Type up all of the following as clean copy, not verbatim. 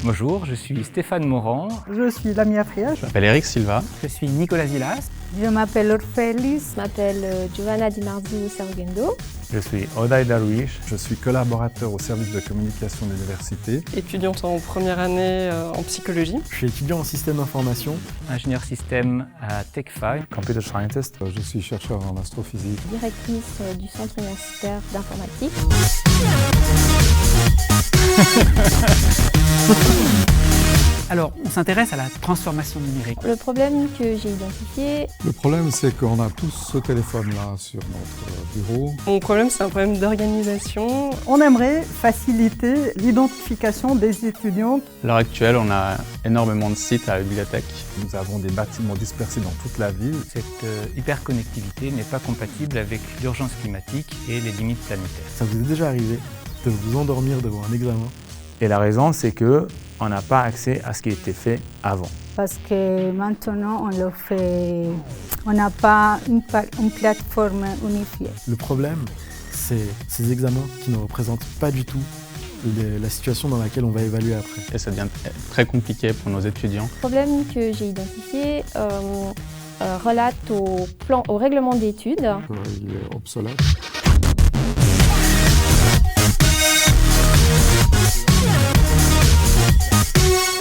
Bonjour, je suis Stéphane Morand. Je suis Lamia Friage. Je m'appelle Eric Silva. Je suis Nicolas Zilas. Je m'appelle Orphelis. Je m'appelle Giovanna Di Marzi Sergendo. Je suis Oday Darwish. Je suis collaborateur au service de communication de l'université. Étudiante en première année en psychologie. Je suis étudiant en système d'information. Ingénieur système à Tech5. Computer scientist. Je suis chercheur en astrophysique. Directrice du centre universitaire d'informatique. Alors, on s'intéresse à la transformation numérique. Le problème que j'ai identifié... Le problème, c'est qu'on a tous ce téléphone-là sur notre bureau. Mon problème, c'est un problème d'organisation. On aimerait faciliter l'identification des étudiants. À l'heure actuelle, on a énormément de sites à la bibliothèque. Nous avons des bâtiments dispersés dans toute la ville. Cette hyperconnectivité n'est pas compatible avec l'urgence climatique et les limites planétaires. Ça vous est déjà arrivé de vous endormir devant un examen? Et la raison, c'est qu'on n'a pas accès à ce qui était fait avant. Parce que maintenant, on le fait, on n'a pas une plateforme unifiée. Le problème, c'est ces examens qui ne représentent pas du tout la situation dans laquelle on va évaluer après. Et ça devient très compliqué pour nos étudiants. Le problème que j'ai identifié relate au règlement d'études. Il est obsolète.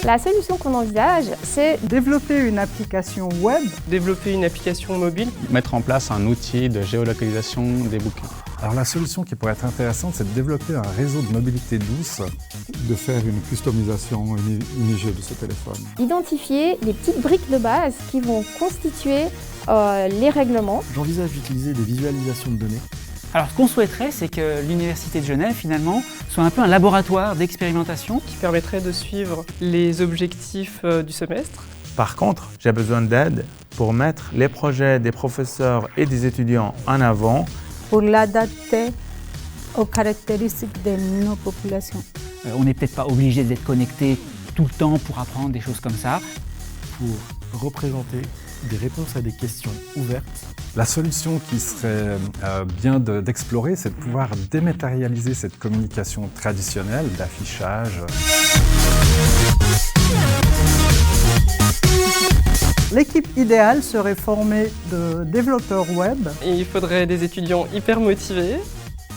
La solution qu'on envisage, c'est développer une application web, développer une application mobile, mettre en place un outil de géolocalisation des bouquins. Alors la solution qui pourrait être intéressante, c'est de développer un réseau de mobilité douce, de faire une customisation unifiée de ce téléphone. Identifier les petites briques de base qui vont constituer les règlements. J'envisage d'utiliser des visualisations de données. Alors, ce qu'on souhaiterait, c'est que l'Université de Genève, finalement, soit un peu un laboratoire d'expérimentation qui permettrait de suivre les objectifs du semestre. Par contre, j'ai besoin d'aide pour mettre les projets des professeurs et des étudiants en avant. Pour l'adapter aux caractéristiques de nos populations. On n'est peut-être pas obligé d'être connecté tout le temps pour apprendre des choses comme ça. Pour représenter des réponses à des questions ouvertes. La solution qui serait bien d'explorer, c'est de pouvoir dématérialiser cette communication traditionnelle d'affichage. L'équipe idéale serait formée de développeurs web. Et il faudrait des étudiants hyper motivés.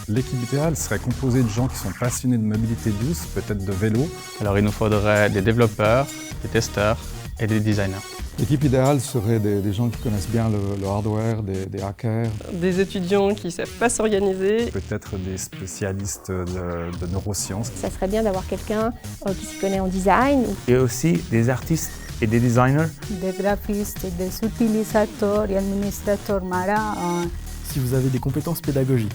L'équipe idéale serait composée de gens qui sont passionnés de mobilité douce, peut-être de vélo. Alors il nous faudrait des développeurs, des testeurs et des designers. L'équipe idéale serait des gens qui connaissent bien le hardware, des hackers. Des étudiants qui ne savent pas s'organiser. Peut-être des spécialistes de neurosciences. Ça serait bien d'avoir quelqu'un qui s'y connaît en design. Et aussi des artistes et des designers. Des graphistes, des utilisateurs et administrateurs marins. Si vous avez des compétences pédagogiques,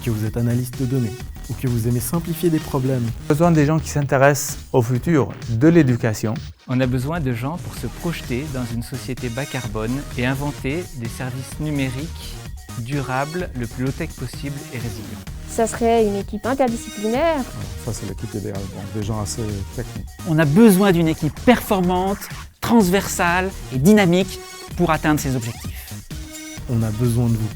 que vous êtes analyste de données ou que vous aimez simplifier des problèmes. Besoin des gens qui s'intéressent au futur de l'éducation. On a besoin de gens pour se projeter dans une société bas carbone et inventer des services numériques durables, le plus low-tech possible et résilients. Ça serait une équipe interdisciplinaire. Ça, c'est l'équipe idéale, donc des gens assez techniques. On a besoin d'une équipe performante, transversale et dynamique pour atteindre ces objectifs. On a besoin de vous.